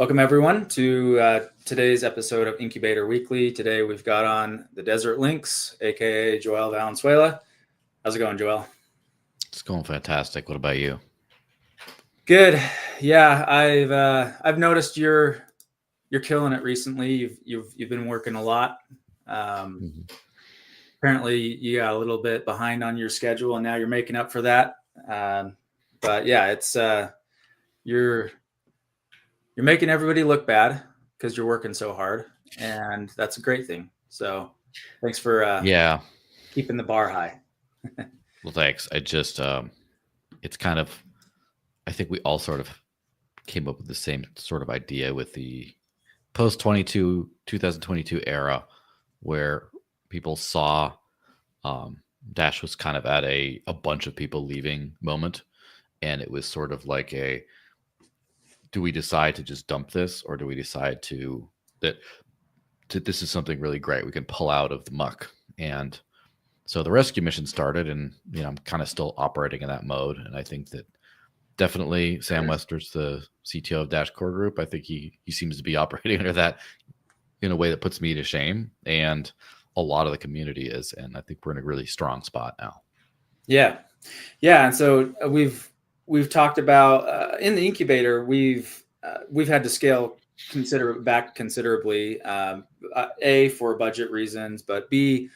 Welcome, everyone, to today's episode of Incubator Weekly. Today, we've got on the Desert Lynx, aka Joel Valenzuela. How's it going, Joel? It's going fantastic. What about you? Good. Yeah, I've noticed you're killing it recently. You've been working a lot. Um, Mhm. Apparently, you got a little bit behind on your schedule, and now you're making up for that. But yeah, it's you're you're making everybody look bad because you're working so hard, and that's a great thing. So, thanks for Yeah. keeping the bar high. Well, thanks. It's kind of, I think we all sort of came up with the same sort of idea with the post 2022 era where people saw Dash was kind of at a bunch of people leaving moment. And it was sort of like do we decide to just dump this or do we decide that this is something really great we can pull out of the muck? And so the rescue mission started, and I'm kind of still operating in that mode. And I think that definitely Sam Wester's the CTO of Dash Core Group. I think he seems to be operating under that in a way that puts me to shame, and a lot of the community is. And I think we're in a really strong spot now. Yeah, and so we've talked about in the incubator we've had to scale considerably. A, for budget reasons, but B,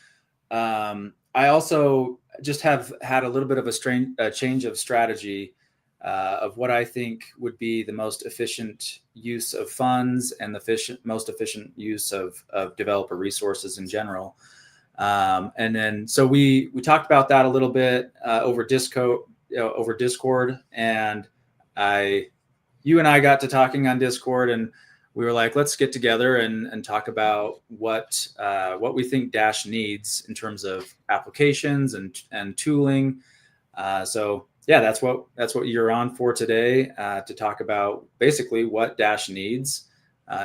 I also just have had a little bit of a change of strategy of what I think would be the most efficient use of funds and the most efficient use of developer resources in general. And then so we talked about that a little bit over Discord, and you and I got to talking on Discord, and we were like, let's get together and talk about what we think Dash needs in terms of applications and tooling. So yeah, that's what you're on for today, to talk about basically what Dash needs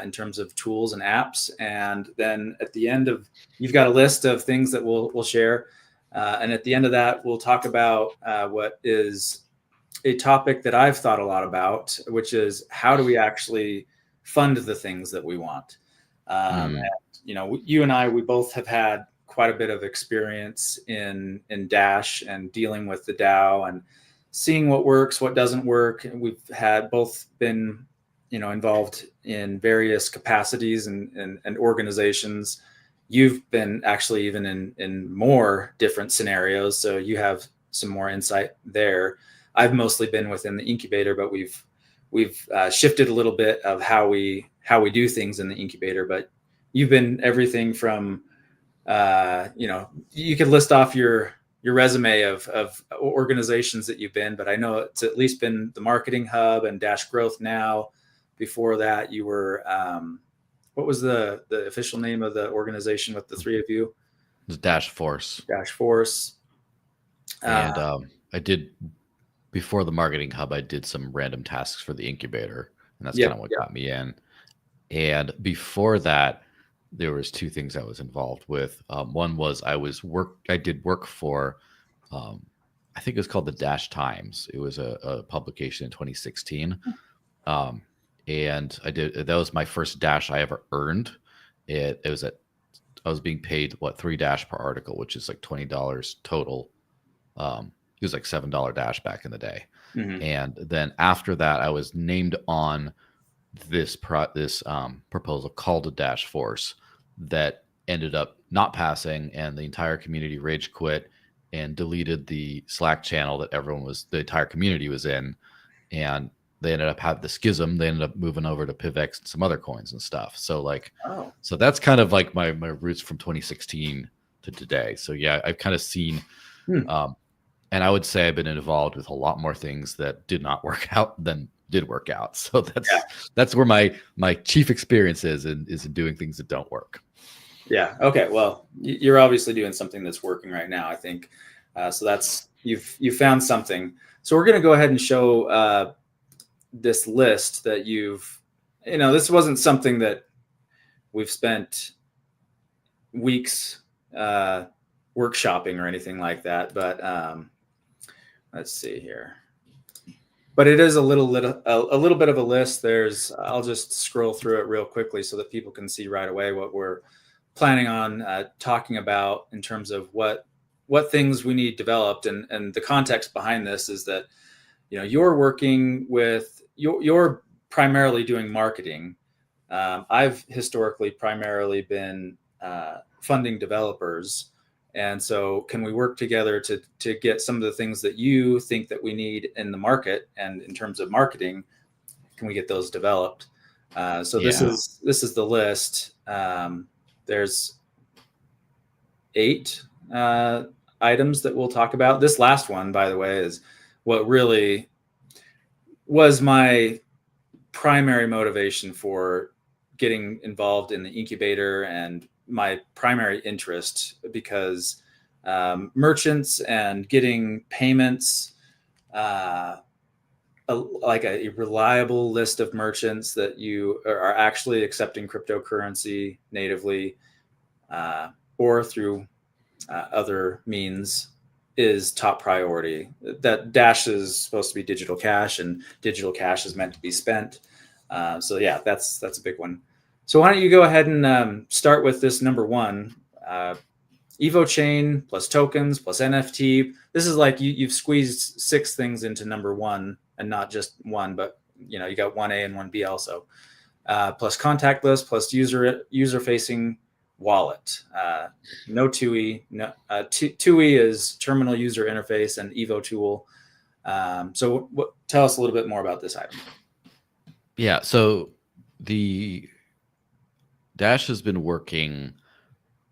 in terms of tools and apps. And then at the end of, you've got a list of things that we'll share. And at the end of that, we'll talk about what is a topic that I've thought a lot about, which is how do we actually fund the things that we want? And, you and I, we both have had quite a bit of experience in Dash and dealing with the DAO and seeing what works, what doesn't work. And we've had both been, involved in various capacities and organizations. You've been actually even in more different scenarios, so you have some more insight there. I've mostly been within the incubator, but we've shifted a little bit of how we do things in the incubator. But you've been everything from, you could list off your resume of organizations that you've been, but I know it's at least been the Marketing Hub and Dash Growth Now. Before that, you were, what was the official name of the organization with the three of you? It's Dash Force. Dash Force. And I did, before the Marketing Hub, I did some random tasks for the incubator, and that's kind of what got me in. And before that, there was two things I was involved with. One was I did work for, I think it was called the Dash Times. It was a publication in 2016. And that was my first Dash I ever earned. I was being paid $3 per article, which is like $20 total. It was like $7 Dash back in the day. Mm-hmm. And then after that, I was named on this proposal called a Dash Force that ended up not passing, and the entire community rage quit and deleted the Slack channel that the entire community was in. And they ended up having the schism. They ended up moving over to PivX and some other coins and stuff. So so that's kind of like my roots from 2016 to today. So yeah, I've kind of seen, and I would say I've been involved with a lot more things that did not work out than did work out. So that's where my chief experience is in doing things that don't work. Yeah. Okay. Well, you're obviously doing something that's working right now, I think. So that's, you've found something. So we're going to go ahead and show this list that this wasn't something that we've spent weeks workshopping or anything like that, but let's see here. but it is a little bit of a list. I'll just scroll through it real quickly so that people can see right away what we're planning on talking about in terms of what things we need developed. And the context behind this is that, you're working with, you're primarily doing marketing. I've historically primarily been funding developers. And so can we work together to get some of the things that you think that we need in the market, and in terms of marketing, can we get those developed? So this is the list. There's 8 items that we'll talk about. This last one, by the way, is what really was my primary motivation for getting involved in the incubator, and my primary interest, because merchants and getting payments, like a reliable list of merchants that you are actually accepting cryptocurrency natively or through other means, is top priority. That Dash is supposed to be digital cash, and digital cash is meant to be spent. So yeah, that's a big one. So why don't you go ahead and start with this number 1, Evo Chain plus tokens plus NFT. This is like you've squeezed 6 things into number 1, and not just one, but you got 1A and 1B also. Plus contactless plus user facing wallet. No TUI. No, TUI is terminal user interface and Evo tool. So tell us a little bit more about this item. Yeah. So the Dash has been working,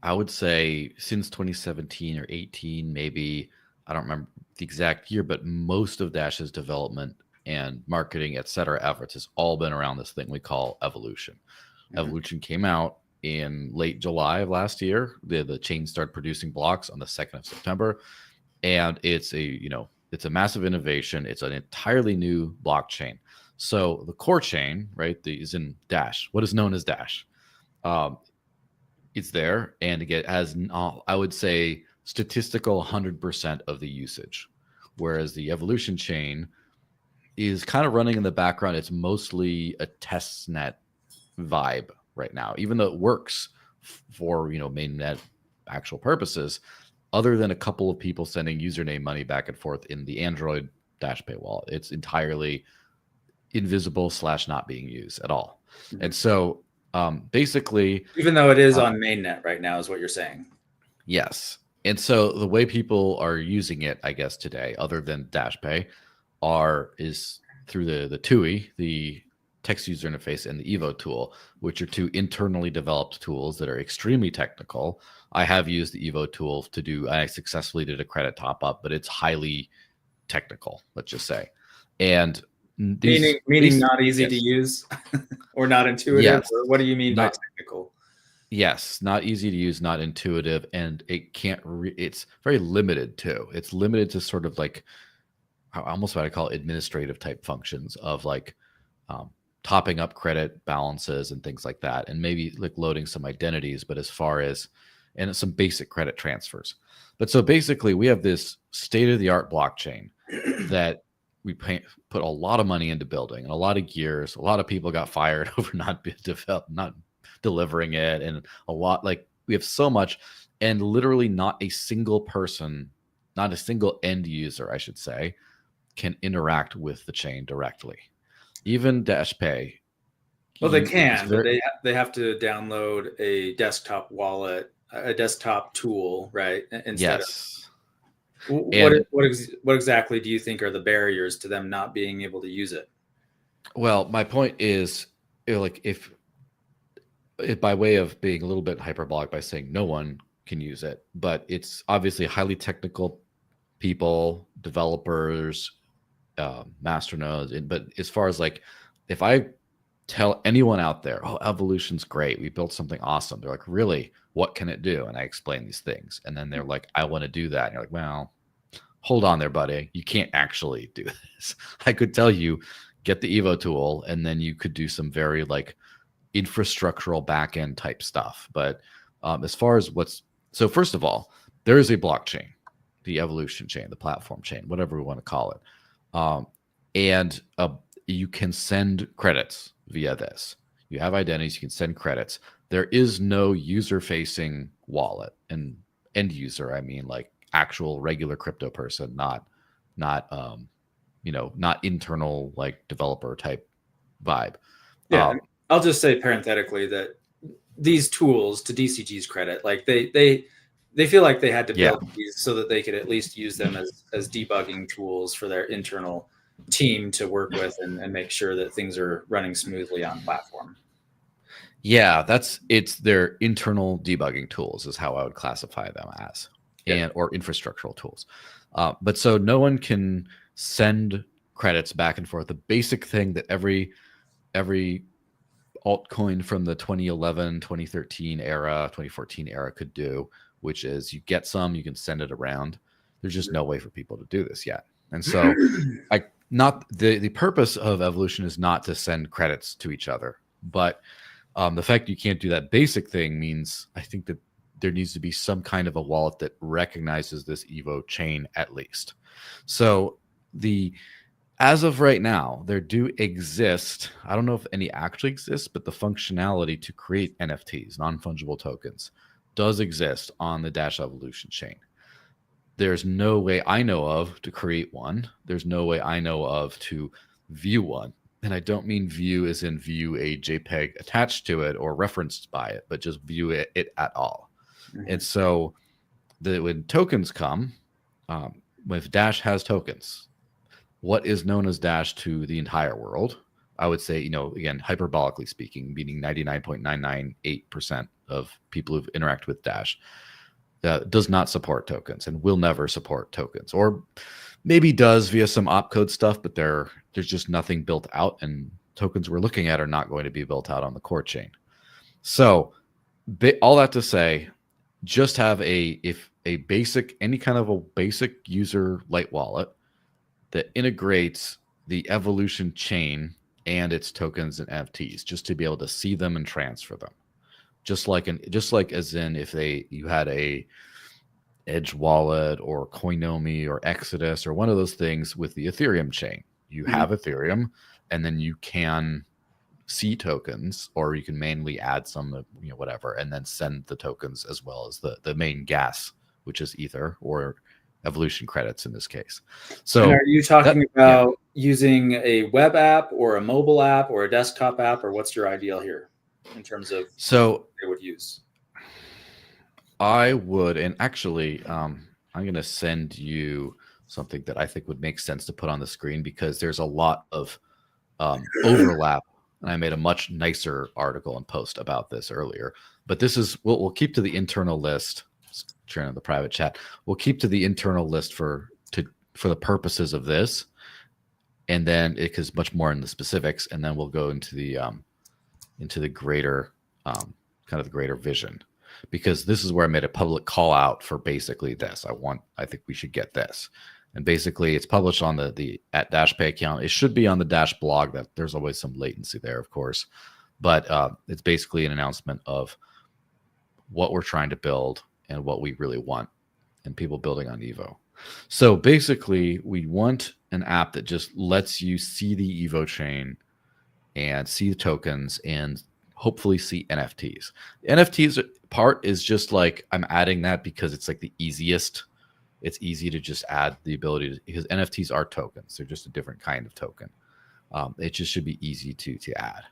I would say, since 2017 or 18, maybe. I don't remember the exact year, but most of Dash's development and marketing, et cetera, efforts has all been around this thing we call Evolution. Mm-hmm. Evolution came out in late July of last year. The chain started producing blocks on the 2nd of September. And it's a massive innovation. It's an entirely new blockchain. So the core chain, right, is in Dash, what is known as Dash. It's there, and it has, I would say, statistical 100% of the usage. Whereas the Evolution chain is kind of running in the background. It's mostly a testnet vibe right now, even though it works for mainnet actual purposes, other than a couple of people sending username money back and forth in the Android DashPay wallet. It's entirely invisible / not being used at all. Mm-hmm. And so basically, even though it is on mainnet right now, is what you're saying. Yes. And so the way people are using it, I guess, today, other than DashPay, is through the TUI, the text user interface, and the Evo tool, which are 2 internally developed tools that are extremely technical. I have used the Evo tool I successfully did a credit top up, but it's highly technical, let's just say. And meaning not easy to use or not intuitive? Yes. Or what do you mean by technical? Yes, not easy to use, not intuitive, and it can't. It's very limited too. It's limited to sort of like almost what I call administrative type functions of like topping up credit balances and things like that, and maybe like loading some identities. But as far as and some basic credit transfers. But so basically, we have this state of the art blockchain that we put a lot of money into building, and a lot of gears. A lot of people got fired over not delivering it, and a lot, like, we have so much, and literally not a single person, not a single end user, I should say, can interact with the chain directly. Even DashPay. Well, they can, but they have to download a desktop wallet, a desktop tool, right? Instead what exactly do you think are the barriers to them not being able to use it? Well, my point is, like, if by way of being a little bit hyperbolic by saying no one can use it, but it's obviously highly technical people, developers, masternodes. But as far as like, if I tell anyone out there, oh, Evolution's great, we built something awesome, they're like, really? What can it do? And I explain these things, and then they're like, I want to do that. And you're like, well, hold on there, buddy. You can't actually do this. I could tell you, get the Evo tool, and then you could do some very like infrastructural backend type stuff. But as far as so first of all, there is a blockchain, the Evolution chain, the platform chain, whatever we want to call it. and you can send credits via this. You have identities, you can send credits. There is no user-facing wallet, and end user, I mean like actual regular crypto person, not not internal like developer type vibe. Yeah, I'll just say parenthetically that these tools, to DCG's credit, like they feel like they had to build these so that they could at least use them as debugging tools for their internal team to work with and make sure that things are running smoothly on platform. Yeah, it's their internal debugging tools is how I would classify them as, and or infrastructural tools. But so no one can send credits back and forth. The basic thing that every altcoin from the 2011, 2013 era, 2014 era could do, which is you get some, you can send it around. There's just no way for people to do this yet. And so not the purpose of Evolution is not to send credits to each other, but the fact you can't do that basic thing means I think that there needs to be some kind of a wallet that recognizes this Evo chain at least. So as of right now, there do exist, I don't know if any actually exist, but the functionality to create NFTs, non-fungible tokens, does exist on the Dash Evolution chain. There's no way I know of to create one. There's no way I know of to view one. And I don't mean view as in view a JPEG attached to it or referenced by it, but just view it at all. Mm-hmm. And so when tokens come, if Dash has tokens, what is known as Dash to the entire world, I would say, again, hyperbolically speaking, meaning 99.998% of people who interact with Dash does not support tokens and will never support tokens, or maybe does via some opcode stuff, but there's just nothing built out, and tokens we're looking at are not going to be built out on the core chain. So all that to say, just have any kind of a basic user light wallet that integrates the Evolution chain and its tokens and NFTs, just to be able to see them and transfer them. Just like as in if you had a Edge wallet or Coinomi or Exodus or one of those things with the Ethereum chain. You have Ethereum, and then you can see tokens, or you can manually add some, whatever, and then send the tokens as well as the main gas, which is Ether or Evolution credits in this case. So and are you talking about using a web app or a mobile app or a desktop app, or what's your ideal here in terms of what they would use? I would, and actually, I'm going to send you something that I think would make sense to put on the screen, because there's a lot of overlap, and I made a much nicer article and post about this earlier. But this is, we'll keep to the internal list. Sharing the private chat, we'll keep to the internal list for the purposes of this, and then it is much more in the specifics, and then we'll go into the greater kind of the greater vision. Because this is where I made a public call out for basically this. I think we should get this. And basically it's published on the at DashPay account. It should be on the Dash blog. That there's always some latency there, of course. But it's basically an announcement of what we're trying to build and what we really want, and people building on Evo. So basically we want an app that just lets you see the Evo chain and see the tokens and hopefully see NFTs. The NFTs part is just like, I'm adding that because it's like the easiest. It's easy to just add the ability to, because NFTs are tokens. They're just a different kind of token. It just should be easy to add.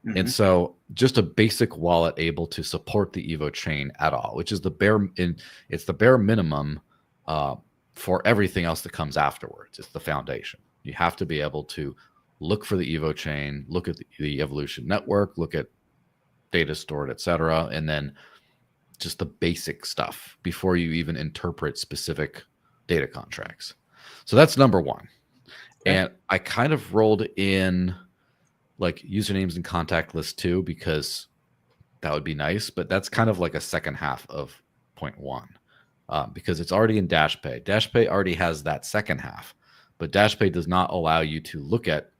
Mm-hmm. And so just a basic wallet able to support the Evo chain at all, which is the bare minimum for everything else that comes afterwards. It's the foundation. You have to be able to look for the Evo chain, look at the Evolution network, look at data stored, etc., and then just the basic stuff before you even interpret specific data contracts. So that's number one. Okay. And I kind of rolled in like usernames and contact lists too, because that would be nice, but that's kind of like a second half of point one, because it's already in DashPay. DashPay already has that second half, but DashPay does not allow you to look at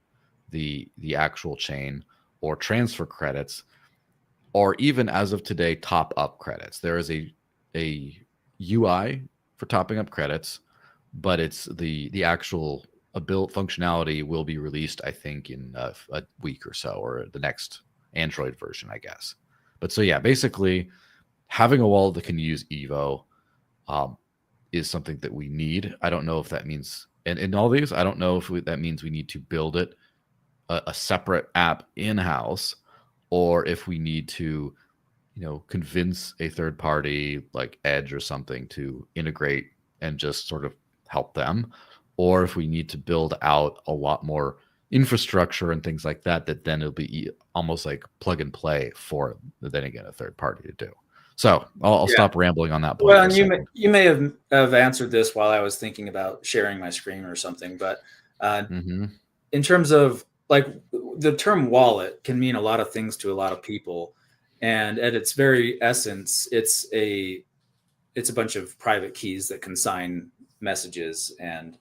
the actual chain or transfer credits, or even as of today, top up credits. There is a UI for topping up credits, but it's the actual a built functionality will be released, I think, in a week or so, or the next Android version, I guess. But so yeah, basically having a wallet that can use Evo is something that we need. I don't know if that means, and in all these, I don't know if that means we need to build it a separate app in-house, or if we need to, convince a third party like Edge or something to integrate and just sort of help them, or if we need to build out a lot more infrastructure and things like that, that then it'll be almost like plug and play for then again a third party to do. So I'll stop rambling on that point. Well, and you may have answered this while I was thinking about sharing my screen or something, but in terms of like the term wallet can mean a lot of things to a lot of people, and at its very essence, it's a bunch of private keys that can sign messages and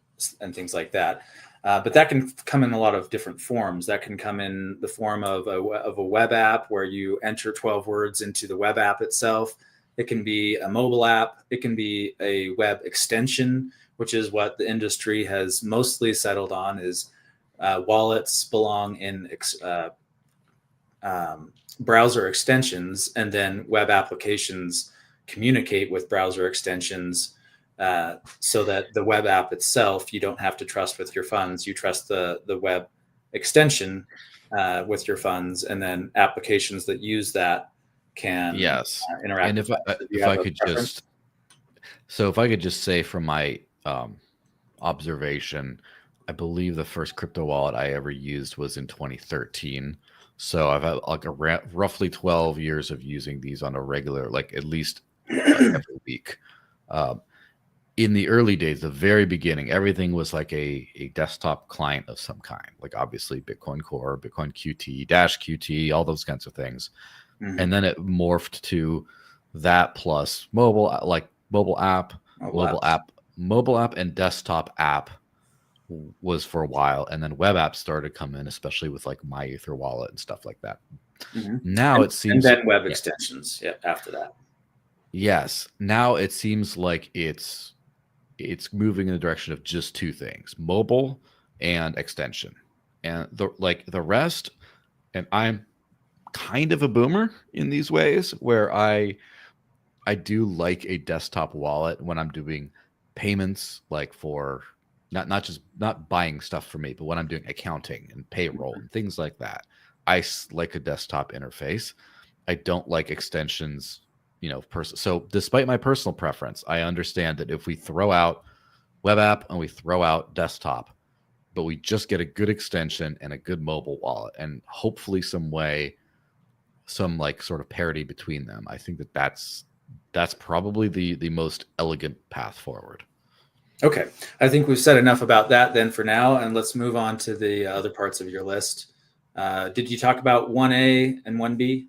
things like that. But that can come in a lot of different forms. That can come in the form of a web app where you enter 12 words into the web app itself. It can be a mobile app. It can be a web extension, which is what the industry has mostly settled on, is wallets belong in browser extensions, and then web applications communicate with browser extensions so that the web app itself, you don't have to trust with your funds. You trust the web extension with your funds, and then applications that use that can interact. And if I could just say from my observation, I believe the first crypto wallet I ever used was in 2013. So I've had like roughly 12 years of using these on a regular, like at least every week. In the early days, the very beginning, everything was like a desktop client of some kind, like obviously Bitcoin Core, Bitcoin QT, Dash QT, all those kinds of things. And then it morphed to that plus mobile app, and desktop app was for a while. And then web apps started coming in, especially with like MyEther wallet and stuff like that. Now it seems, and then web extensions after that. Yes. Now it seems like it's moving in the direction of just two things: mobile and extension. And the rest, and I'm kind of a boomer in these ways where I do like a desktop wallet when I'm doing payments, like for not buying stuff for me, but when I'm doing accounting and payroll and things like that. I like a desktop interface. I don't like extensions, So despite my personal preference, I understand that if we throw out web app and we throw out desktop, but we just get a good extension and a good mobile wallet, and hopefully some like sort of parity between them, I think that's probably the most elegant path forward. Okay. I think we've said enough about that then for now, and let's move on to the other parts of your list. Did you talk about 1A and 1B?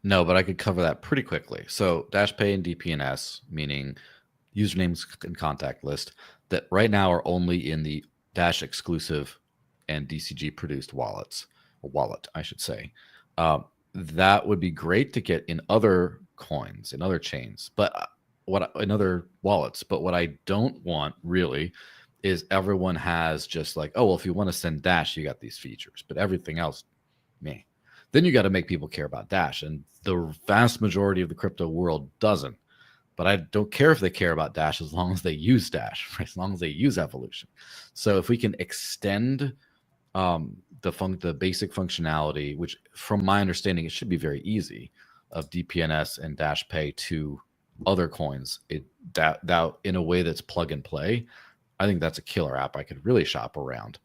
No, but I could cover that pretty quickly. So DashPay and DPNS, meaning usernames and contact list, that right now are only in the Dash exclusive and DCG produced wallet, I should say. That would be great to get in other coins, in other chains, but in other wallets. But what I don't want really is everyone has just like, oh, well, if you want to send Dash, you got these features, but everything else, meh. Then you got to make people care about Dash, and the vast majority of the crypto world doesn't. But I don't care if they care about Dash as long as they use Dash, right? As long as they use Evolution. So if we can extend the basic functionality, which from my understanding, it should be very easy, of DPNS and DashPay to other coins, that in a way that's plug and play, I think that's a killer app I could really shop around.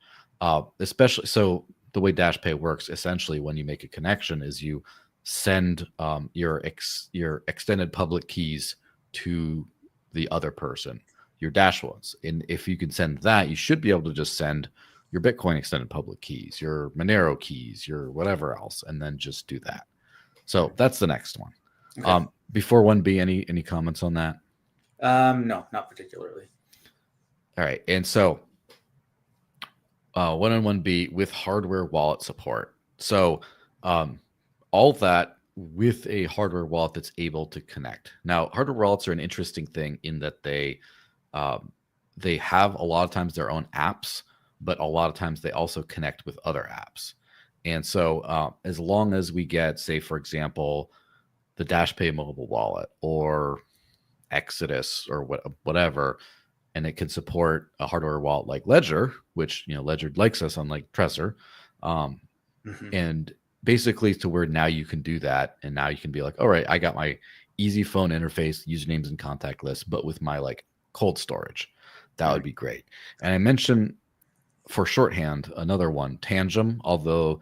Especially so the way DashPay works, essentially when you make a connection is you send your extended public keys to the other person, your Dash ones. And if you can send that, you should be able to just send your Bitcoin extended public keys, your Monero keys, your whatever else, and then just do that. So that's the next one. Okay. Before 1B, any comments on that? No, not particularly. All right. And so 1 and 1B with hardware wallet support. So all that with a hardware wallet that's able to connect. Now, hardware wallets are an interesting thing in that they have a lot of times their own apps, but a lot of times they also connect with other apps. And so as long as we get, say, for example, the DashPay mobile wallet or Exodus or whatever, and it can support a hardware wallet like Ledger, which, Ledger likes us, unlike Trezor. And basically to where now you can do that. And now you can be like, all right, I got my easy phone interface, usernames and contact lists, but with my like cold storage. That would be great. And I mentioned for shorthand, another one, Tangem, although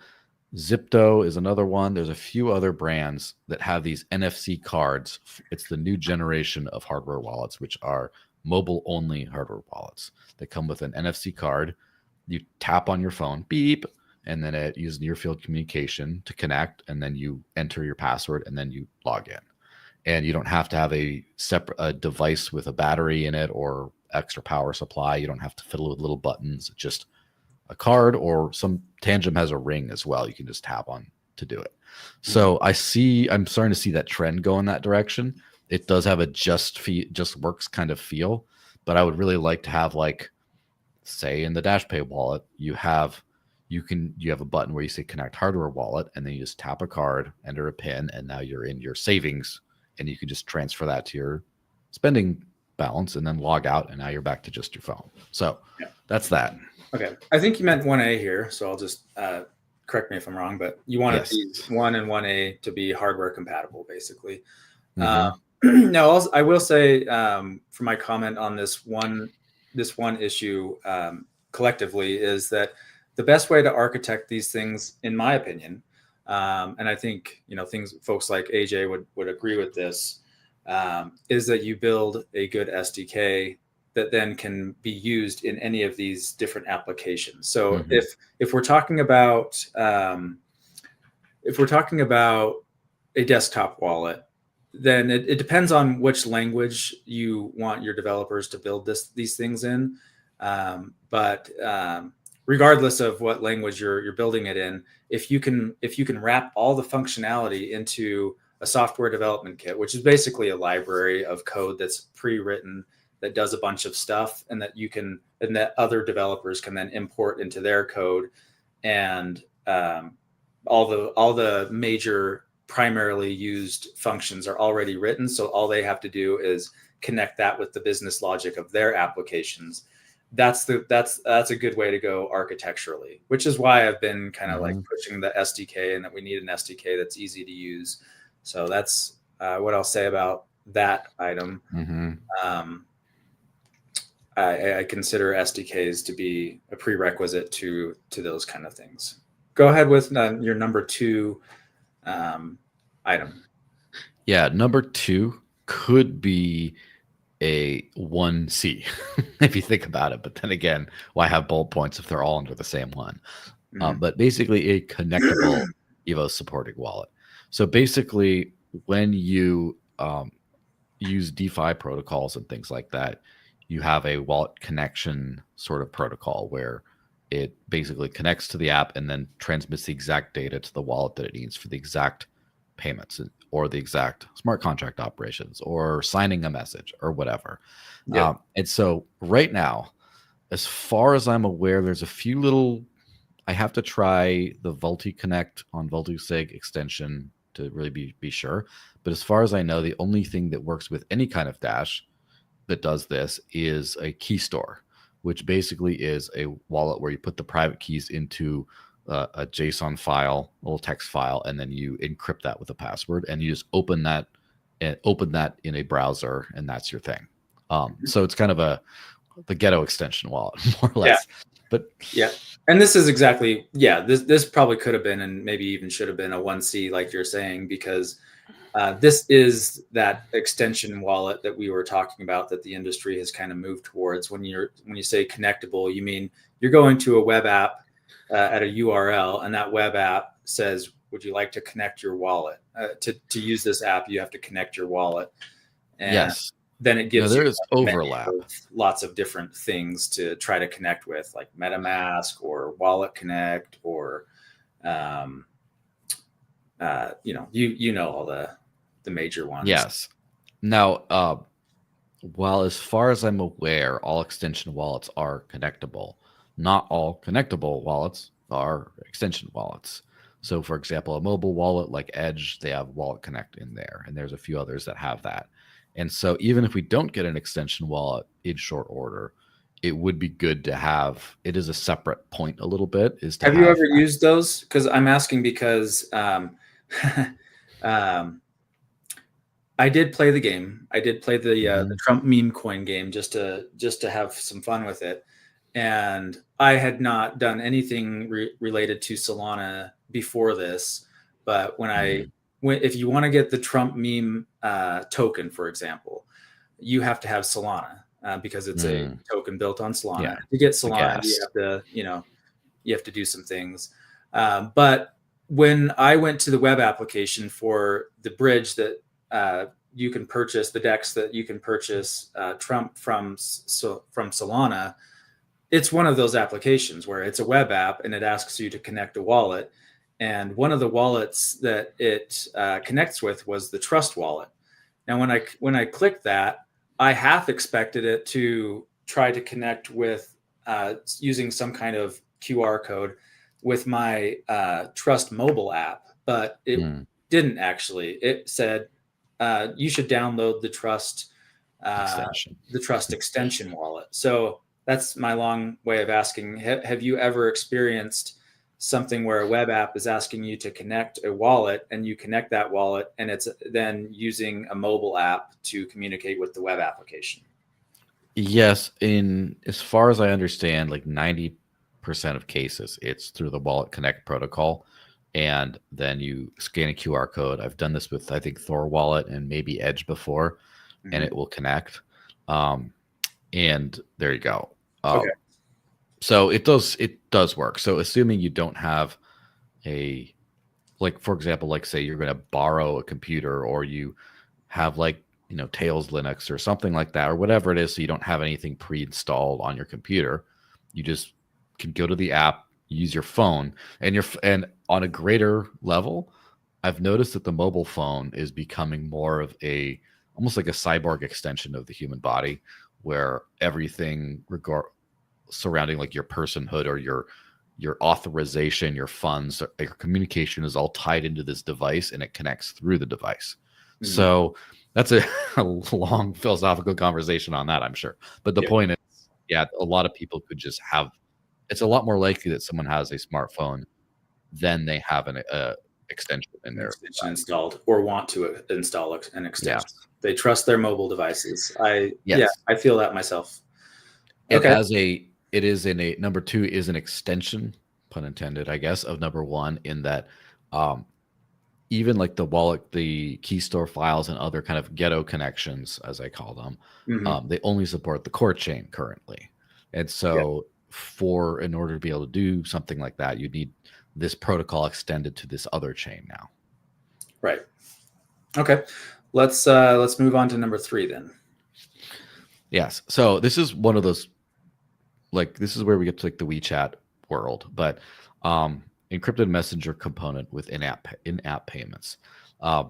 Zipto is another one. There's a few other brands that have these NFC cards. It's the new generation of hardware wallets, which are mobile only hardware wallets that come with an NFC card. You tap on your phone, beep, and then it uses near field communication to connect, and then you enter your password and then you log in. And you don't have to have a separate device with a battery in it or extra power supply. You don't have to fiddle with little buttons. It's just a card, or some Tangem has a ring as well. You can just tap on to do it. So I'm starting to see that trend go in that direction. It does have a just works kind of feel, but I would really like to have, like, say in the DashPay wallet, you have a button where you say connect hardware wallet, and then you just tap a card, enter a PIN, and now you're in your savings, and you can just transfer that to your spending balance and then log out, and now you're back to just your phone. So that's that. Okay. I think you meant 1A here, so I'll just correct me if I'm wrong, but you wanted these 1 and 1A to be hardware compatible, basically. Now, I will say, for my comment on this one issue collectively, is that the best way to architect these things, in my opinion, and I think folks like AJ would agree with this, is that you build a good SDK that then can be used in any of these different applications. So if we're talking about a desktop wallet, then it depends on which language you want your developers to build these things in. But regardless of what language you're building it in, if you can wrap all the functionality into a software development kit, which is basically a library of code that's pre-written that does a bunch of stuff, and that other developers can then import into their code, and all the major primarily used functions are already written. So all they have to do is connect that with the business logic of their applications. That's a good way to go architecturally, which is why I've been kind of like pushing the SDK, and that we need an SDK that's easy to use. So that's what I'll say about that item. I consider SDKs to be a prerequisite to those kind of things. Go ahead with your number 2 item. Yeah, number 2 could be a 1C if you think about it. But then again, why have bullet points if they're all under the same one? But basically a connectable Evos supporting wallet. So basically, when you use DeFi protocols and things like that, you have a wallet connection sort of protocol where it basically connects to the app and then transmits the exact data to the wallet that it needs for the exact payments or the exact smart contract operations or signing a message or whatever. And so right now, as far as I'm aware, there's a few I have to try the Vultr Connect on Vultr extension to really be sure. But as far as I know, the only thing that works with any kind of Dash that does this is a key store, which basically is a wallet where you put the private keys into a JSON file, a little text file, and then you encrypt that with a password, and you just open that in a browser, and that's your thing. So it's kind of the ghetto extension wallet, more or less. But and this is exactly this probably could have been, and maybe even should have been, a 1C, like you're saying, because this is that extension wallet that we were talking about that the industry has kind of moved towards. When you say connectable, you mean you're going to a web app at a URL, and that web app says, would you like to connect your wallet? To use this app, you have to connect your wallet. And then it gives there is overlap. Lots of different things to try to connect with, like MetaMask or Wallet Connect, or all the major ones. Yes. Now, while as far as I'm aware, all extension wallets are connectable, not all connectable wallets are extension wallets. So, for example, a mobile wallet like Edge, they have Wallet Connect in there, and there's a few others that have that. And so, even if we don't get an extension wallet in short order, it would be good to have it as a separate point a little bit. Is to Have you have ever used those? Because I'm asking because um, I did play the game. I did play the Trump meme coin game just to have some fun with it, and I had not done anything related to Solana before this. But if you want to get the Trump meme token, for example, you have to have Solana because it's a token built on Solana. Yeah, to get Solana, you have to you have to do some things. But when I went to the web application for the bridge that you can purchase, the DEX that you can purchase Trump from Solana, it's one of those applications where it's a web app and it asks you to connect a wallet. And one of the wallets that it connects with was the Trust wallet. Now, when I clicked that, I half expected it to try to connect with using some kind of QR code with my Trust mobile app, but it didn't actually. It said you should download the Trust extension wallet. So that's my long way of asking: have you ever experienced something where a web app is asking you to connect a wallet, and you connect that wallet, and it's then using a mobile app to communicate with the web application? Yes, in as far as I understand, like 90% of cases, it's through the Wallet Connect protocol, and then you scan a QR code. I've done this with, I think, Thor Wallet and maybe Edge before, and it will connect. And there you go. Okay. So it does work. So assuming you don't have for example, like say you're going to borrow a computer, or you have Tails Linux or something like that, or whatever it is, so you don't have anything pre-installed on your computer, you just can go to the app, use your phone, and on a greater level, I've noticed that the mobile phone is becoming more of almost like a cyborg extension of the human body, where everything surrounding like your personhood or your authorization, your funds, your communication is all tied into this device, and it connects through the device. So that's a long philosophical conversation on that, I'm sure. But the point is, a lot of people could just have. It's a lot more likely that someone has a smartphone than they have an extension in their installed or want to install an extension. Yeah. They trust their mobile devices. I feel that myself. Okay. It is number two is an extension, pun intended, I guess, of number one, in that even like the wallet, the key store files, and other kind of ghetto connections, as I call them, they only support the core chain currently. And so in order to be able to do something like that, you need this protocol extended to this other chain now. Right. Okay. Let's move on to number three then. Yes. So this is one of those, this is where we get to the WeChat world, but encrypted messenger component with in-app payments. I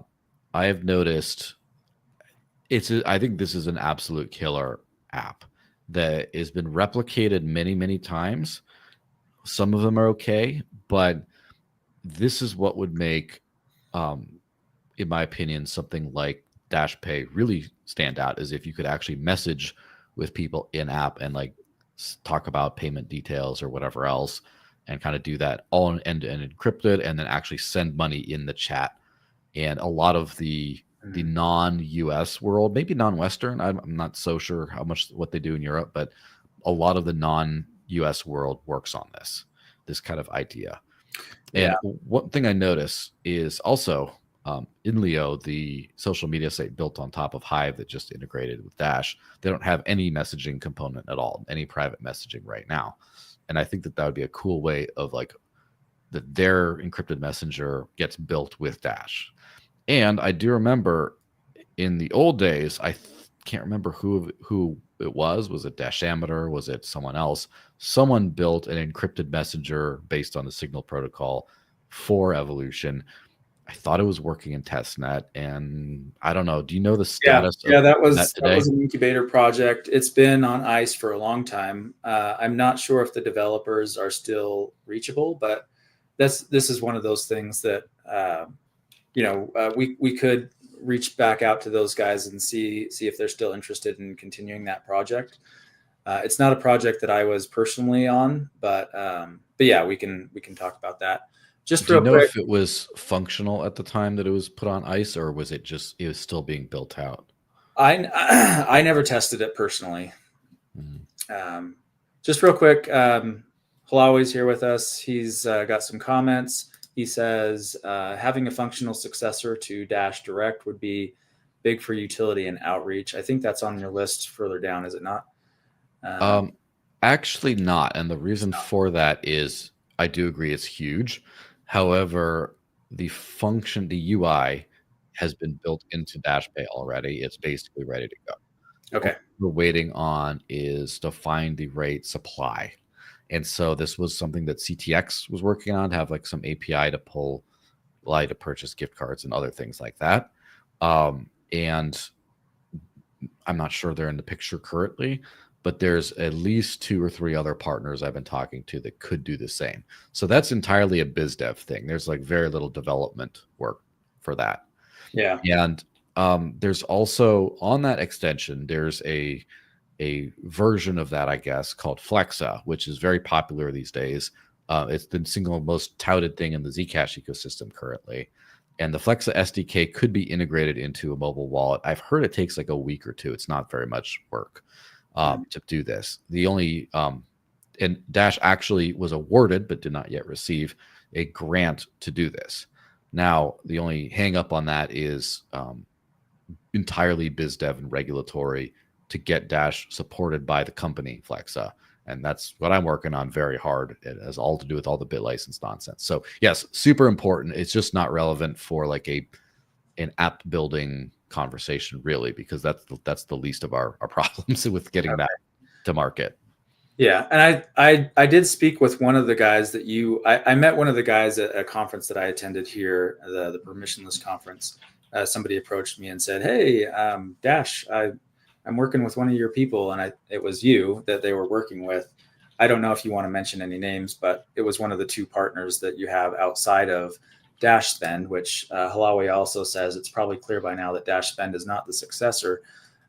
have noticed I think this is an absolute killer app that has been replicated many, many times. Some of them are okay, but this is what would make, in my opinion, something like Dash Pay really stand out, is if you could actually message with people in app and talk about payment details or whatever else, and kind of do that all end-to-end encrypted, and then actually send money in the chat. And a lot of the non-US world, maybe non-Western, I'm not so sure what they do in Europe, but a lot of the non-US world works on this kind of idea. And one thing I notice is also Inleo, the social media site built on top of Hive that just integrated with Dash, they don't have any messaging component at all, any private messaging right now. And I think that would be a cool way of that their encrypted messenger gets built with Dash. And I do remember in the old days, I can't remember who it was. Was it Dashameter? Was it someone else? Someone built an encrypted messenger based on the Signal protocol for Evolution. I I thought it was working in testnet, and I don't know. Do you know the Yeah, status yeah, of that that was today? an incubator project. It's been on ice for a long time. I'm not sure if the developers are still reachable, but this is one of those things that we could reach back out to those guys and see if they're still interested in continuing that project. It's not a project that I was personally on, but yeah, we can talk about that. Just Do you real know quick, if it was functional at the time that it was put on ice, or was it was still being built out? I never tested it personally. Mhm. Just real quick, Halawi's here with us. He's got some comments. He says having a functional successor to Dash Direct would be big for utility and outreach. I think that's on your list further down, is it not? Um, Actually not. And the It's reason not. for that is I do agree it's huge. However, the UI has been built into DashPay already. It's basically ready to go. All Okay. we're waiting on is to find the right supply. And so this was something that CTX was working on, to have like some API to pull, allow to purchase gift cards and other things like that. And I'm not sure they're in the picture currently, but there's at least 2 or 3 other partners I've been talking to that could do the same. So that's entirely a biz dev thing. There's like very little development work for that. Yeah. And there's also on that extension, there's a version of that, I guess, called Flexa, which is very popular these days. It's the single most touted thing in the Zcash ecosystem currently. And the Flexa SDK could be integrated into a mobile wallet. I've heard it takes like a week or two. It's not very much work to do this. The only and Dash actually was awarded, but did not yet receive a grant to do this. Now, the only hang up on that is entirely biz dev and regulatory to get Dash supported by the company Flexa. And that's what I'm working on very hard. It has all to do with all the BitLicense nonsense. So yes, super important. It's just not relevant for like an app building conversation, really, because that's the least of our problems with getting that to market. Yeah, and I did speak with one of the guys that I met one of the guys at a conference that I attended here, the permissionless conference. Somebody approached me and said, "Hey, Dash, I'm working with one of your people," and it was you that they were working with. I don't know if you want to mention any names, but it was one of the 2 partners that you have outside of Dash Spend, which Halawi also says it's probably clear by now that Dash Spend is not the successor.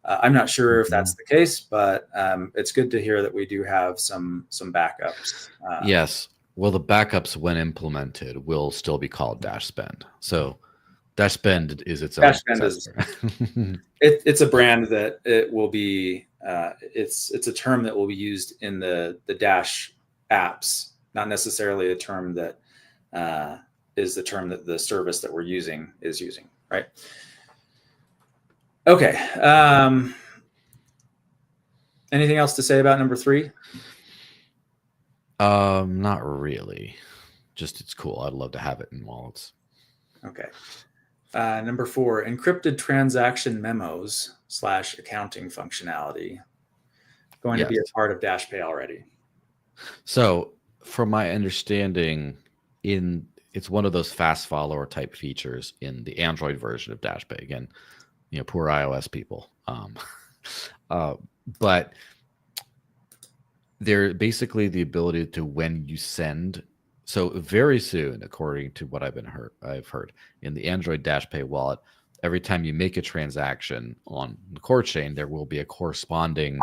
I'm not sure if that's the case, but it's good to hear that we do have some backups. Yes. Well, the backups, when implemented, will still be called Dash Spend. So Dash Spend is its own Dash Spend is successor. it's a brand that it will be. It's a term that will be used in the Dash apps, not necessarily a term that is the term that the service that we're using is using, right? Okay. Anything else to say about number 3? Not really. Just it's cool. I'd love to have it in wallets. Okay. Number 4, encrypted transaction memos / accounting functionality. Going to be a part of DashPay already. So, from my understanding, it's one of those fast follower type features in the Android version of DashPay. Again, poor iOS people. But they're basically the ability to, when you send. So very soon, according to what I've heard in the Android DashPay wallet, every time you make a transaction on the core chain, there will be a corresponding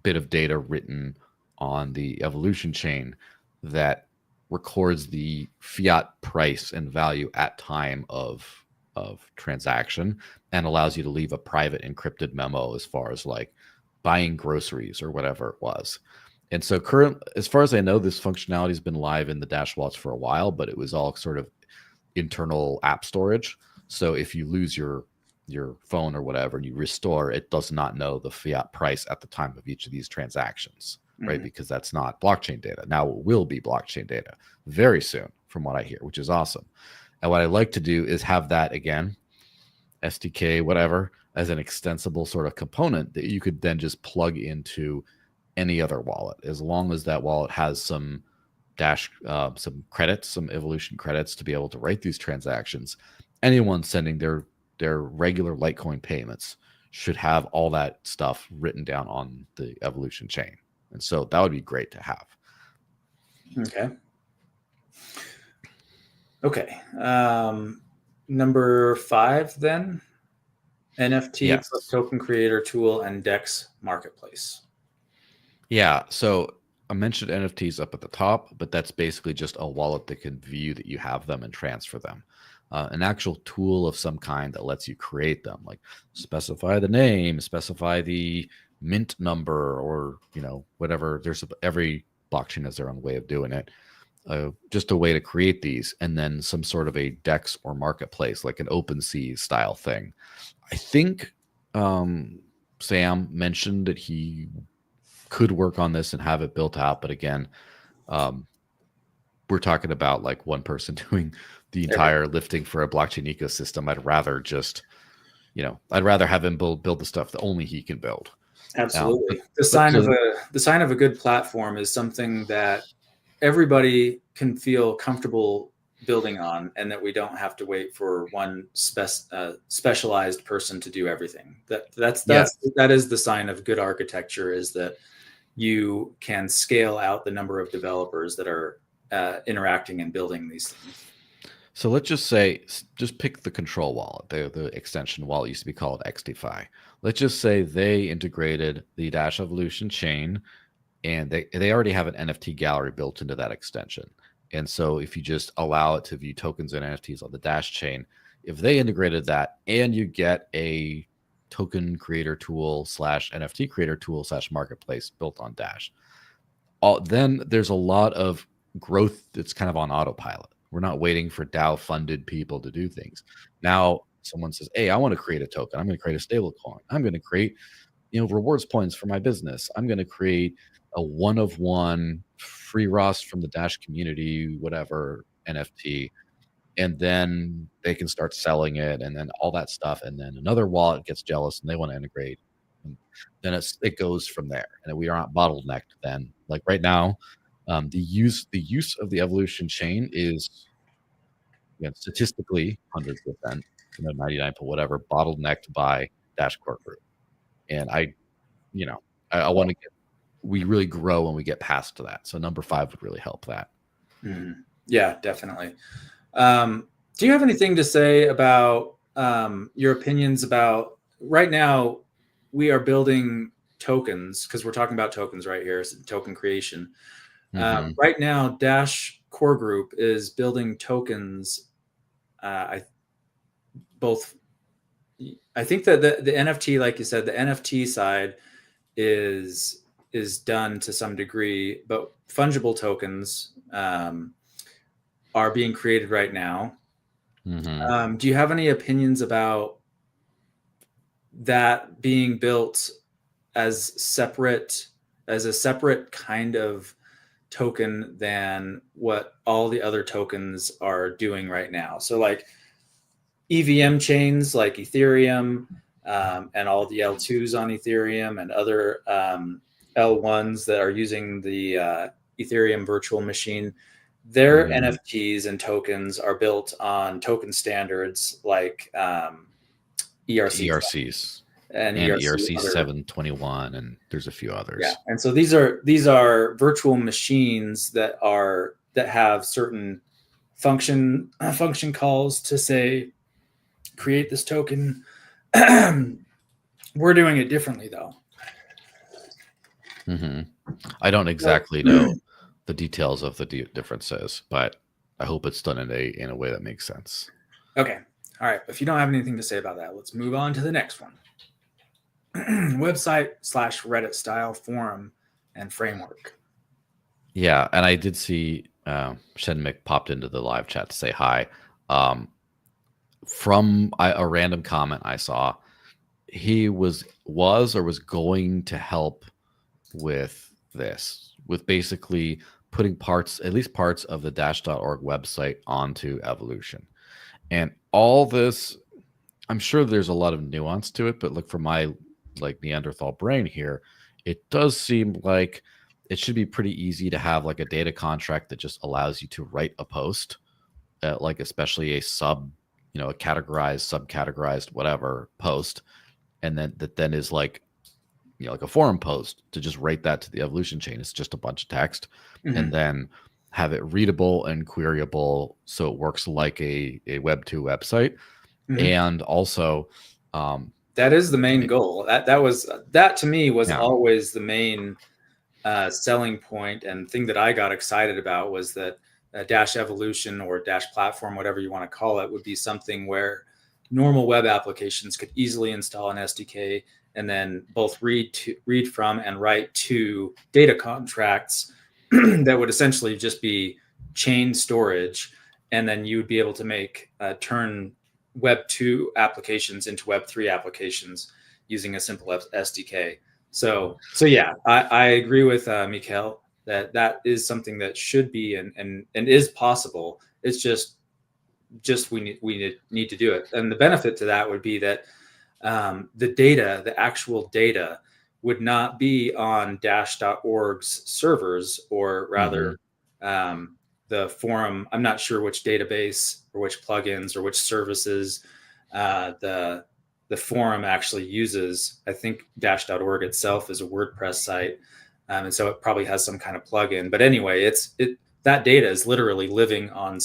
bit of data written on the Evolution chain that records the fiat price and value at time of transaction, and allows you to leave a private encrypted memo as far as like buying groceries or whatever it was. And so as far as I know, this functionality has been live in the Dash wallets for a while, but it was all sort of internal app storage. So if you lose your phone or whatever and you restore, it does not know the fiat price at the time of each of these transactions, right? Because that's not blockchain data. Now it will be blockchain data very soon, from what I hear, which is awesome. And what I like to do is have that, again, SDK, whatever, as an extensible sort of component that you could then just plug into any other wallet, as long as that wallet has some Dash some credits, some Evolution credits to be able to write these transactions. Anyone sending their regular Litecoin payments should have all that stuff written down on the Evolution chain. And so that would be great to have. Okay. Okay. Number 5 then, NFT Yes. plus token creator tool and DEX marketplace. Yeah. So I mentioned NFTs up at the top, but that's basically just a wallet that can view that you have them and transfer them. An actual tool of some kind that lets you create them, like specify the name, specify the mint number, or whatever. Every blockchain has their own way of doing it. Just a way to create these, and then some sort of a DEX or marketplace, like an OpenSea style thing. I think Sam mentioned that he could work on this and have it built out, but again, we're talking about like one person doing the entire lifting for a blockchain ecosystem. I'd rather just, I'd rather have him build the stuff that only he can build. Absolutely. The sign of a good platform is something that everybody can feel comfortable building on, and that we don't have to wait for one specialized person to do everything. That is the sign of good architecture, is that you can scale out the number of developers that are interacting and building these things. So let's just say, just pick the control wallet, the extension wallet used to be called XDeFi. Let's just say they integrated the Dash Evolution chain, and they already have an NFT gallery built into that extension. And so if you just allow it to view tokens and NFTs on the Dash chain, if they integrated that and you get a token creator tool / NFT creator tool / marketplace built on Dash, then there's a lot of growth that's kind of on autopilot. We're not waiting for DAO funded people to do things. Now someone says, hey, I want to create a token. I'm going to create a stable coin. I'm going to create, rewards points for my business. I'm going to create a one-of-one free Ross from the Dash community, whatever NFT. And then they can start selling it, and then all that stuff. And then another wallet gets jealous and they want to integrate. And then it goes from there. And we aren't bottlenecked then. Like right now, the use of the Evolution chain is, statistically 100%, 99 whatever, bottlenecked by Dash Core Group. And I want to we really grow when we get past that. So number 5 would really help that. Yeah, definitely. Do you have anything to say about your opinions about, right now we are building tokens, because we're talking about tokens right here, token creation. Right now, Dash Core Group is building tokens. I think that the NFT, like you said, the NFT side is done to some degree, but fungible tokens are being created right now. Do you have any opinions about that being built as a separate kind of token than what all the other tokens are doing right now? So like EVM chains like Ethereum, and all the L2s on Ethereum, and other L1s that are using the Ethereum virtual machine, their NFTs and tokens are built on token standards like ERCs and ERC 721, and there's a few others. Yeah, and so these are virtual machines that have certain function calls to say, create this token. We're doing it differently though. I don't exactly know the details of the differences, but I hope it's done in a way that makes sense. Okay. All right. If you don't have anything to say about that, let's move on to the next one. Website / Reddit style forum and framework. Yeah. And I did see Shenmik popped into the live chat to say hi. From a random comment I saw, he was going to help with this, with basically putting at least parts of the Dash.org website onto Evolution. And all this, I'm sure there's a lot of nuance to it, but look, from my Neanderthal brain here, it does seem like it should be pretty easy to have like a data contract that just allows you to write a post, like especially a a categorized, subcategorized, whatever post, and then that then is like, like a forum post, to just write that to the evolution chain. It's just a bunch of text, and then have it readable and queryable so it works like a Web2 website. And also, that is the main goal. That to me was always the main selling point, and thing that I got excited about was that Dash Evolution or Dash Platform, whatever you want to call it, would be something where normal web applications could easily install an SDK and then both read from and write to data contracts that would essentially just be chain storage, and then you would be able to turn Web 2 applications into Web 3 applications using a simple SDK. So yeah, I agree with Mikhail that is something that should be and is possible. It's just we need to do it. And the benefit to that would be that the actual data would not be on Dash.org's servers, or rather the forum. I'm not sure which database or which plugins or which services the forum actually uses. I think Dash.org itself is a WordPress site, and so it probably has some kind of plugin. But anyway, that data is literally living on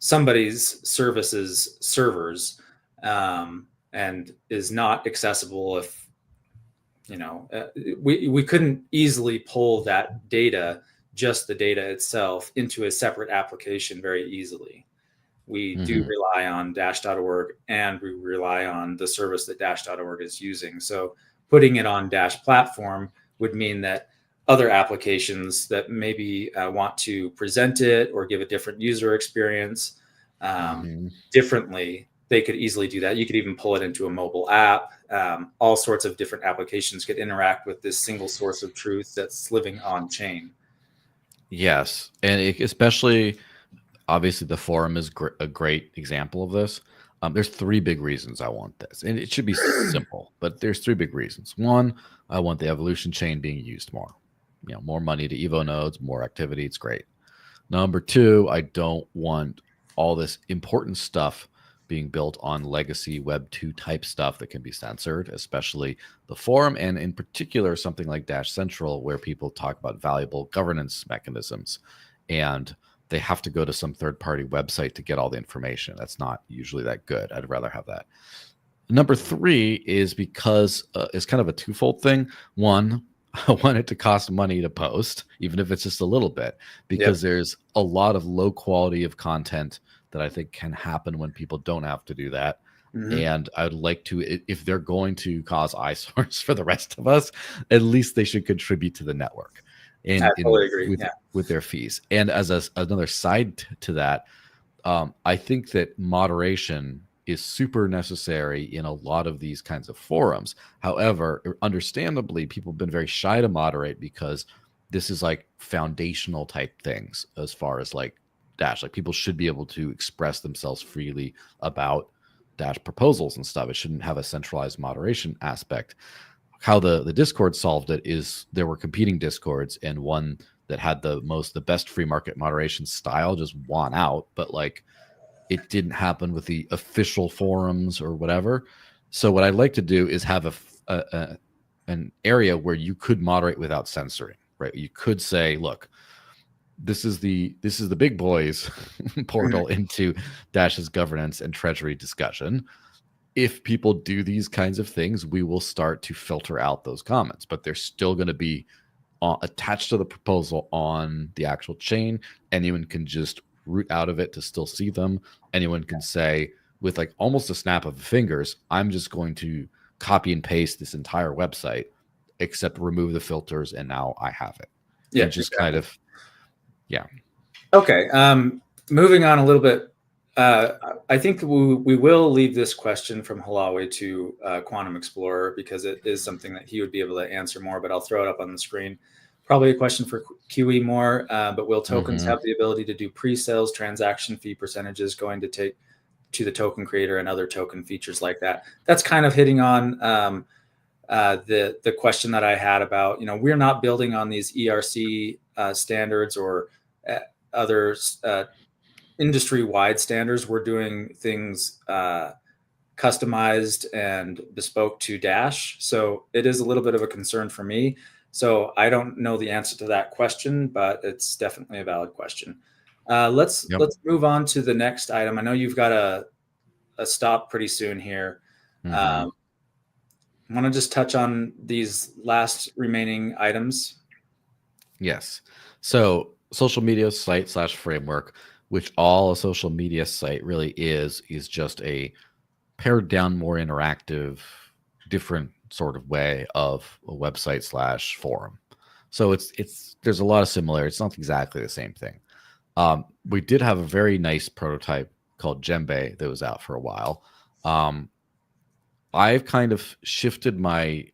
somebody's services servers, and is not accessible if we couldn't easily pull that data, just the data itself, into a separate application very easily. We do rely on Dash.org, and we rely on the service that Dash.org is using. So putting it on Dash Platform would mean that other applications that maybe want to present it or give a different user experience differently, they could easily do that. You could even pull it into a mobile app. All sorts of different applications could interact with this single source of truth that's living on chain. Yes, and especially, obviously, the forum is a great example of this. There's three big reasons I want this, and it should be simple, but there's three big reasons. One, I want the evolution chain being used more. More money to Evo nodes, more activity. It's great. Number two, I don't want all this important stuff being built on legacy Web 2 type stuff that can be censored, especially the forum, and in particular something like Dash Central, where people talk about valuable governance mechanisms, and they have to go to some third-party website to get all the information. That's not usually that good. I'd rather have that. Number three is because it's kind of a twofold thing. One, I want it to cost money to post, even if it's just a little bit, because there's a lot of low quality of content that I think can happen when people don't have to do that. And I would like to, if they're going to cause eyesores for the rest of us, at least they should contribute to the network. And I totally agree. With their fees. And as another side to that, I think that moderation is super necessary in a lot of these kinds of forums. However, understandably, people have been very shy to moderate because this is like foundational type things as far as like Dash. Like, people should be able to express themselves freely about Dash proposals and stuff. It shouldn't have a centralized moderation aspect. How the Discord solved it is there were competing Discords, and one that had the best free market moderation style just won out, but like it didn't happen with the official forums or whatever. So what I'd like to do is have an area where you could moderate without censoring, right? You could say, look, this is the big boys portal into Dash's governance and treasury discussion. If people do these kinds of things, we will start to filter out those comments, but they're still going to be attached to the proposal on the actual chain. Anyone can just root out of it to still see them. Anyone can say, with like almost a snap of the fingers, I'm just going to copy and paste this entire website, except remove the filters, and now I have it. Yeah, and just kind of, yeah. Okay. Moving on a little bit. I think we will leave this question from Halawi to Quantum Explorer, because it is something that he would be able to answer more, but I'll throw it up on the screen. Probably a question for QE more, but will tokens have the ability to do pre-sales, transaction fee percentages going to take to the token creator, and other token features like that? That's kind of hitting on the question that I had about, we're not building on these ERC standards or other industry-wide standards. We're doing things customized and bespoke to Dash. So it is a little bit of a concern for me. So I don't know the answer to that question, but it's definitely a valid question. Let's move on to the next item. I know you've got a stop pretty soon here. I want to just touch on these last remaining items. Yes. So social media site / framework, which all a social media site really is just a pared down, more interactive, different sort of way of a website / forum. So there's a lot of similarities. It's not exactly the same thing. We did have a very nice prototype called Djembe that was out for a while. I've kind of shifted my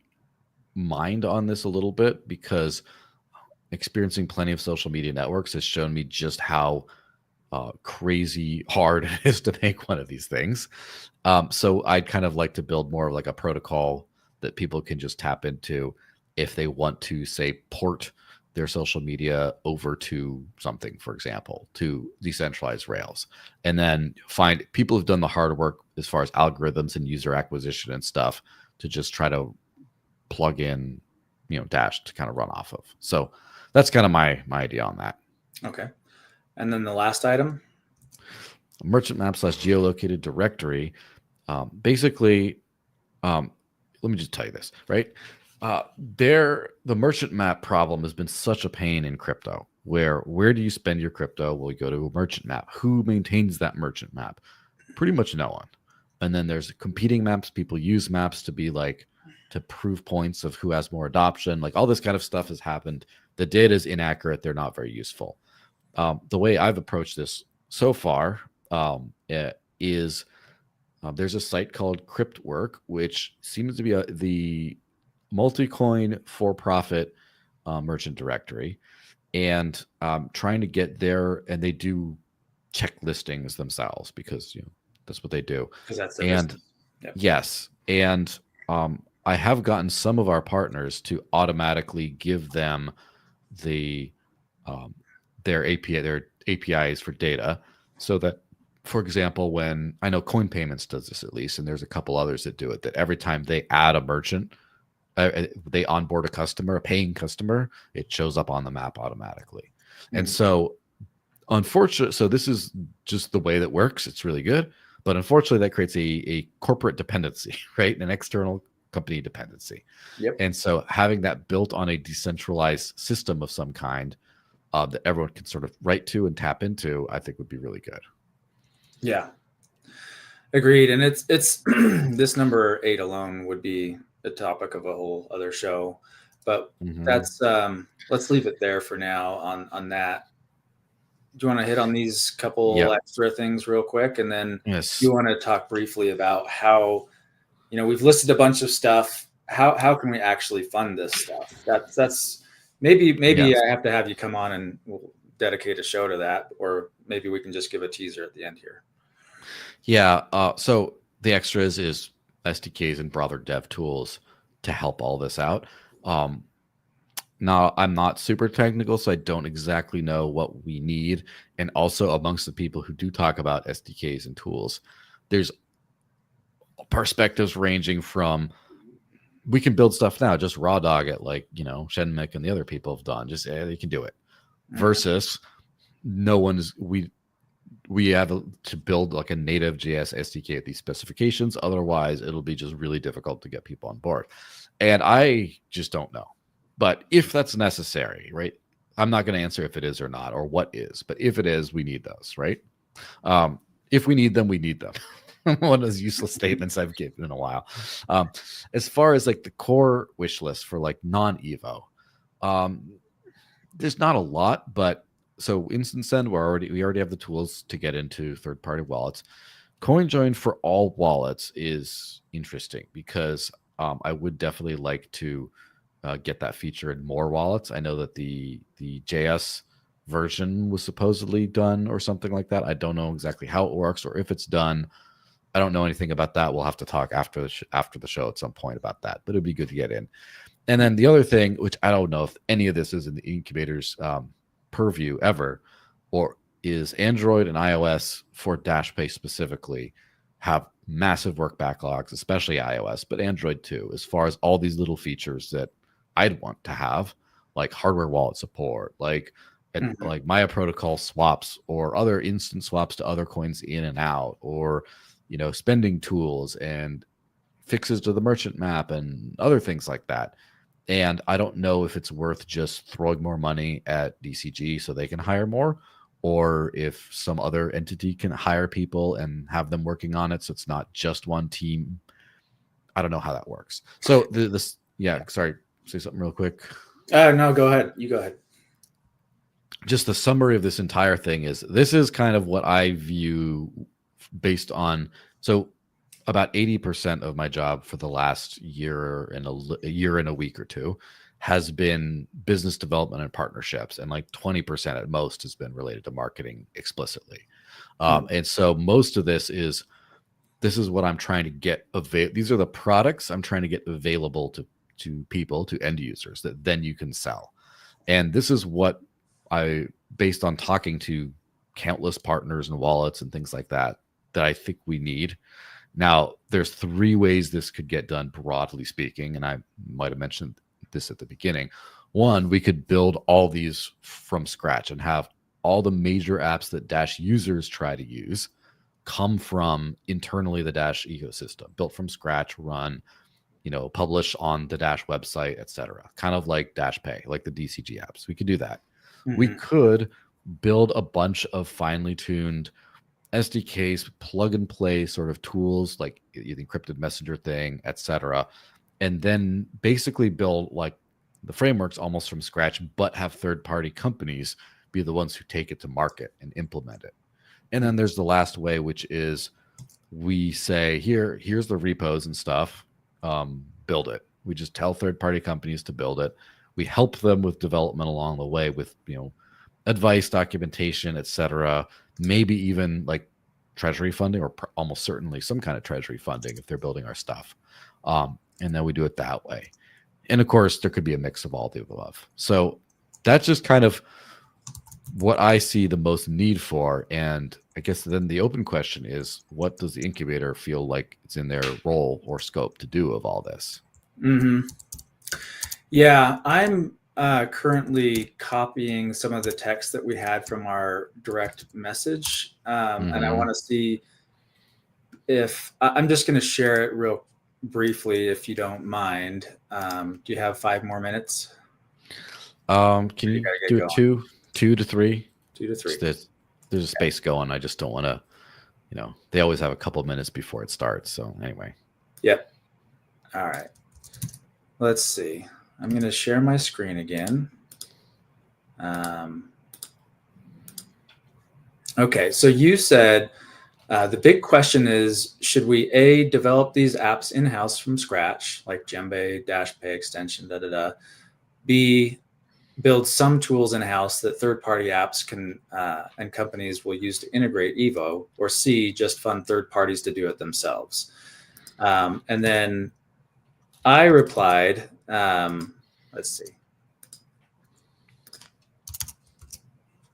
mind on this a little bit because experiencing plenty of social media networks has shown me just how crazy hard it is to make one of these things. So I'd kind of like to build more of like a protocol that people can just tap into if they want to, say, port their social media over to something, for example, to decentralized Rails, and then find people who've done the hard work as far as algorithms and user acquisition and stuff to just try to plug in, Dash to kind of run off of. So that's kind of my idea on that. Okay. And then the last item, merchant map / geolocated directory. Basically, let me just tell you this, right? The merchant map problem has been such a pain in crypto. Where do you spend your crypto? Well, you go to a merchant map. Who maintains that merchant map? Pretty much no one. And then there's competing maps. People use maps to be like to prove points of who has more adoption. Like all this kind of stuff has happened. The data is inaccurate. They're not very useful. The way I've approached this so far is there's a site called Cryptwork, which seems to be the multi-coin for-profit merchant directory, and trying to get there. And they do check listings themselves because that's what they do. Because that's their and business. Yep. Yes, and I have gotten some of our partners to automatically give them their APIs for data, so that, for example, when I know Coin Payments does this at least, and there's a couple others that do it, that every time they add a merchant, they onboard a customer, a paying customer, it shows up on the map automatically. Mm-hmm. And so, unfortunately, so this is just the way that works. It's really good, but unfortunately, that creates a corporate dependency, right? An external company dependency. Yep. And so, having that built on a decentralized system of some kind that everyone can sort of write to and tap into, I think would be really good. Yeah, agreed. And it's this number 8 alone would be the topic of a whole other show, but that's let's leave it there for now on that. Do you want to hit on these couple extra things real quick, and then you want to talk briefly about how we've listed a bunch of stuff. How can we actually fund this stuff? That's maybe I have to have you come on and we'll dedicate a show to that, or maybe we can just give a teaser at the end here. Yeah. So the extras is SDKs and broader dev tools to help all this out. Now, I'm not super technical, so I don't exactly know what we need. And also, amongst the people who do talk about SDKs and tools, there's perspectives ranging from, we can build stuff now, just raw dog it like, Shenmik and the other people have done. Just they can do it. Versus we have to build like a native JS SDK at these specifications. Otherwise, it'll be just really difficult to get people on board. And I just don't know. But if that's necessary, right? I'm not going to answer if it is or not, or what is. But if it is, we need those, right? If we need them, we need them. One of those useless statements I've given in a while. As far as like the core wish list for like non-Evo, there's not a lot, but so InstantSend, we already have the tools to get into third-party wallets. CoinJoin for all wallets is interesting because I would definitely like to get that feature in more wallets. I know that the JS version was supposedly done or something like that. I don't know exactly how it works or if it's done. I don't know anything about that. We'll have to talk after after the show at some point about that, but it'd be good to get in. And then the other thing, which I don't know if any of this is in the incubator's purview ever, or is Android and iOS for DashPay specifically have massive work backlogs, especially iOS, but Android too, as far as all these little features that I'd want to have, like hardware wallet support, like like Maya protocol swaps or other instant swaps to other coins in and out, or spending tools and fixes to the merchant map and other things like that. And I don't know if it's worth just throwing more money at DCG so they can hire more, or if some other entity can hire people and have them working on it so it's not just one team. I don't know how that works. So sorry, say something real quick. No, go ahead. You go ahead. Just the summary of this entire thing is this is kind of what I view based on, so about 80% of my job for the last year and a year and a week or two has been business development and partnerships, and like 20% at most has been related to marketing explicitly. And so most of this is what I'm trying to get these are the products I'm trying to get available to people, to end users, that then you can sell. And this is what based on talking to countless partners and wallets and things like that I think we need. Now, there's 3 ways this could get done, broadly speaking, and I might have mentioned this at the beginning. One, we could build all these from scratch and have all the major apps that Dash users try to use come from internally the Dash ecosystem, built from scratch, run, publish on the Dash website, etc. Kind of like Dash Pay, like the DCG apps. We could do that. We could build a bunch of finely tuned SDKs, plug and play sort of tools, like the encrypted messenger thing, etc., and then basically build like the frameworks almost from scratch, but have third-party companies be the ones who take it to market and implement it. And then there's the last way, which is we say, here's the repos and stuff, build it. We just tell third-party companies to build it. We help them with development along the way with advice, documentation, etc. Maybe even like treasury funding, or almost certainly some kind of treasury funding if they're building our stuff. And then we do it that way. And of course, there could be a mix of all the above. So that's just kind of what I see the most need for. And I guess then the open question is, what does the incubator feel like it's in their role or scope to do of all this? Yeah, I'm currently copying some of the text that we had from our direct message. And I want to see if I'm just going to share it real briefly, if you don't mind. Do you have 5 more minutes? Can you do it 2 to 3? 2 to 3. There's a space going. I just don't want to, they always have a couple of minutes before it starts. So anyway. Yep. All right. Let's see. I'm going to share my screen again. Okay, so you said the big question is, should we A, develop these apps in-house from scratch, like Djembe, Dash Pay extension, B, build some tools in-house that third-party apps can and companies will use to integrate Evo, or C, just fund third parties to do it themselves. And then I replied, let's see.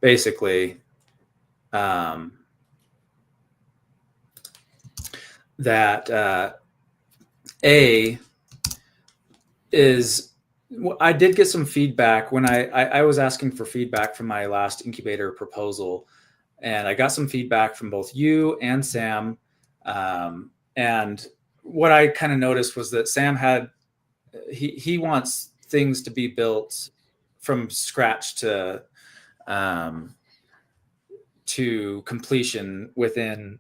Basically, that A is, I did get some feedback when I was asking for feedback from my last incubator proposal, and I got some feedback from both you and Sam. And what I kind of noticed was that Sam had, he wants things to be built from scratch to completion within,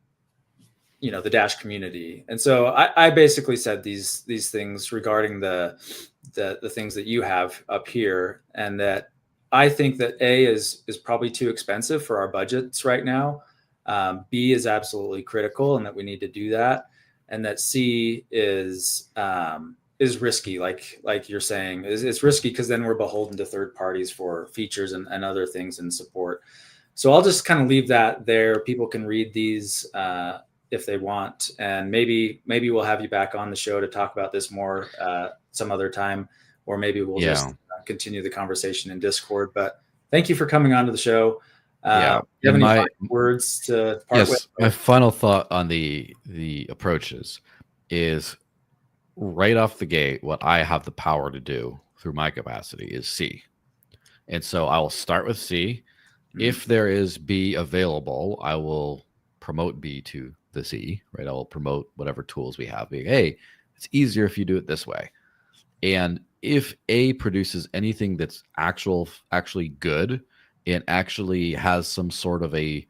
the Dash community. And so I basically said these things regarding the things that you have up here, and that I think that A is probably too expensive for our budgets right now. B is absolutely critical, and that we need to do that. And that C is risky, like you're saying. It's risky because then we're beholden to third parties for features and other things and support. So I'll just kind of leave that there. People can read these if they want, and maybe we'll have you back on the show to talk about this more some other time, or maybe we'll just continue the conversation in Discord. But thank you for coming on to the show. Do you have any final words to part with? My final thought on the approaches is, right off the gate, what I have the power to do through my capacity is C. And so I will start with C. If there is B available, I will promote B to the C, right? I will promote whatever tools we have. Hey, it's easier if you do it this way. And if A produces anything that's actually good and actually has some sort of a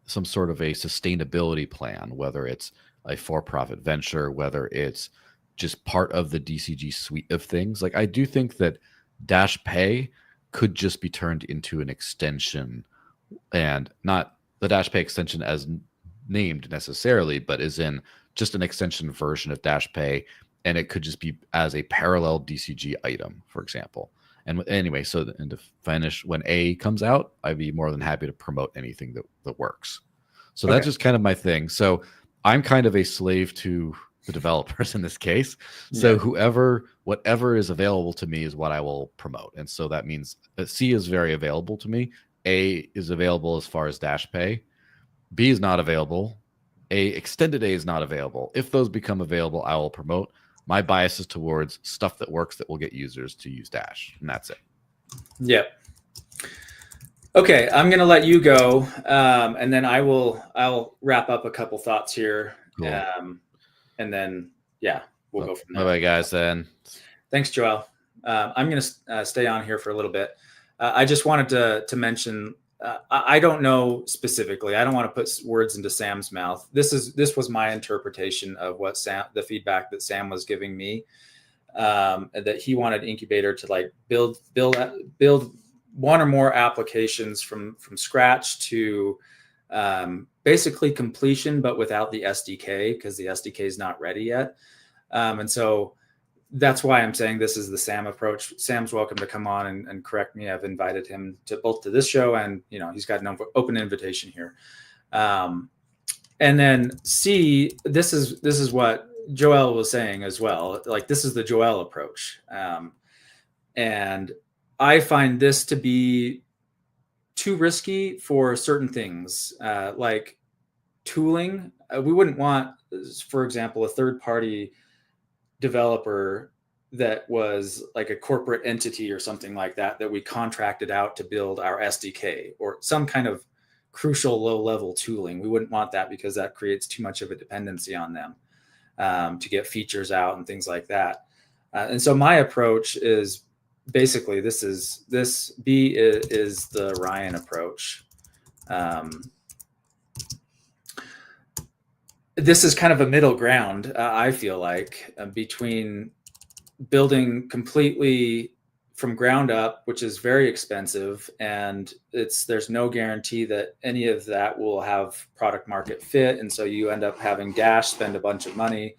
sustainability plan, whether it's a for-profit venture, whether it's just part of the DCG suite of things, like I do think that Dash Pay could just be turned into an extension, and not the Dash Pay extension as named necessarily, but is in just an extension version of Dash Pay, and it could just be as a parallel DCG item, for example. And anyway, and to finish, when A comes out, I'd be more than happy to promote anything that works. So that's just kind of my thing. So I'm kind of a slave to the developers in this case. So whatever is available to me is what I will promote. And so that means C is very available to me. A is available as far as Dash Pay. B is not available. Extended A is not available. If those become available, I will promote. My bias is towards stuff that works that will get users to use Dash, and that's it. Yep. Okay, I'm going to let you go, and then I'll wrap up a couple thoughts here, cool. And then we'll go from there. Bye, guys. Then thanks, Joel. I'm going to stay on here for a little bit. I just wanted to mention. I don't know specifically. I don't want to put words into Sam's mouth. This was my interpretation of what the feedback that Sam was giving me, that he wanted Incubator to like build one or more applications from scratch to basically completion, but without the SDK, because the SDK is not ready yet. And so that's why I'm saying this is the Sam approach. Sam's welcome to come on and correct me. I've invited him to both to this show, and he's got an open invitation here. And then C, this is what Joel was saying as well. Like, this is the Joel approach. And I find this to be too risky for certain things, like tooling. We wouldn't want, for example, a third-party developer that was like a corporate entity or something like that we contracted out to build our SDK or some kind of crucial low-level tooling. We wouldn't want that, because that creates too much of a dependency on them to get features out and things like that. And so my approach is basically this B is the Ryan approach. This is kind of a middle ground, I feel like, between building completely from ground up, which is very expensive, and there's no guarantee that any of that will have product market fit, and so you end up having Dash spend a bunch of money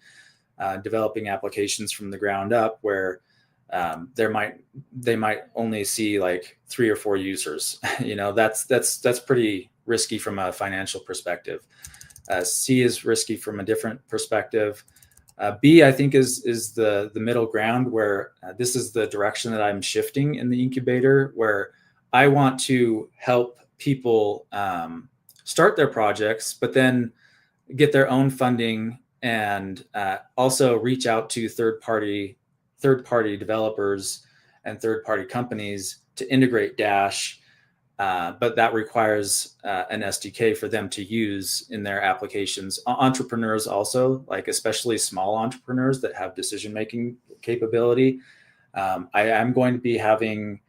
developing applications from the ground up, where they might only see like 3 or 4 users. That's pretty risky from a financial perspective. C is risky from a different perspective. B, I think, is the middle ground, where this is the direction that I'm shifting in the incubator, where I want to help people start their projects, but then get their own funding, and also reach out to third-party developers and third-party companies to integrate Dash. But that requires an SDK for them to use in their applications. Entrepreneurs also, like especially small entrepreneurs that have decision-making capability. I am going to be having,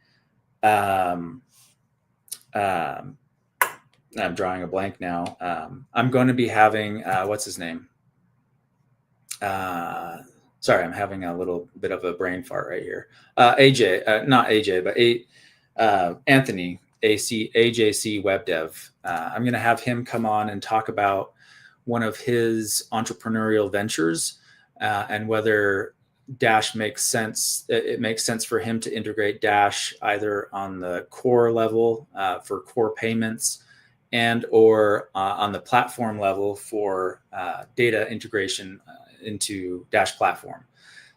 I'm drawing a blank now. I'm going to be having, what's his name? Sorry, I'm having a little bit of a brain fart right here. AJ, not AJ, but Anthony, AJC Web Dev. I'm going to have him come on and talk about one of his entrepreneurial ventures and whether Dash makes sense. It makes sense for him to integrate Dash either on the core level for core payments and or on the platform level for data integration into Dash platform.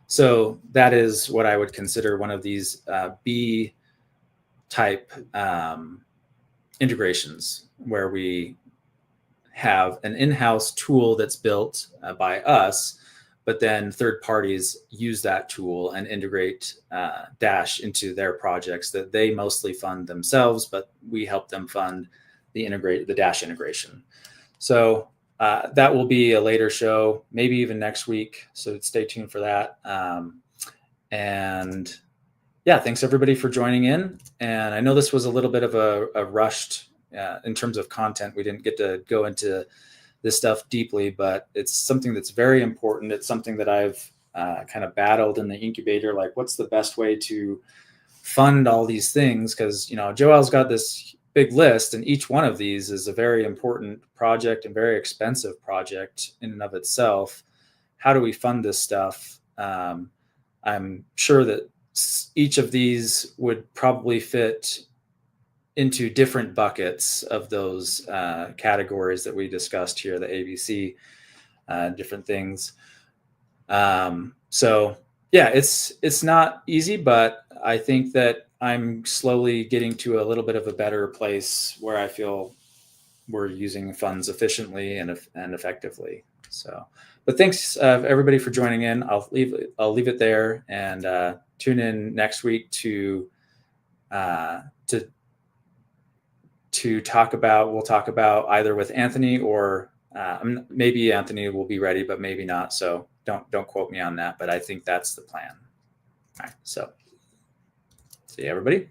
So that is what I would consider one of these B type integrations, where we have an in-house tool that's built by us, but then third parties use that tool and integrate Dash into their projects that they mostly fund themselves, but we help them fund the Dash integration. So that will be a later show, maybe even next week. So stay tuned for that. And yeah, thanks everybody for joining in. And I know this was a little bit of a rushed in terms of content. We didn't get to go into this stuff deeply, but it's something that's very important. It's something that I've kind of battled in the incubator. Like, what's the best way to fund all these things? Because, you know, Joel's got this big list, and each one of these is a very important project and very expensive project in and of itself. How do we fund this stuff? I'm sure that each of these would probably fit into different buckets of those categories that we discussed here, the ABC, different things. So yeah, it's not easy, but I think that I'm slowly getting to a little bit of a better place where I feel we're using funds efficiently and effectively. So, but thanks everybody for joining in. I'll leave it there, and tune in next week to talk about. We'll talk about either with Anthony or maybe Anthony will be ready, but maybe not. So don't quote me on that, but I think that's the plan. All right. So see you, everybody.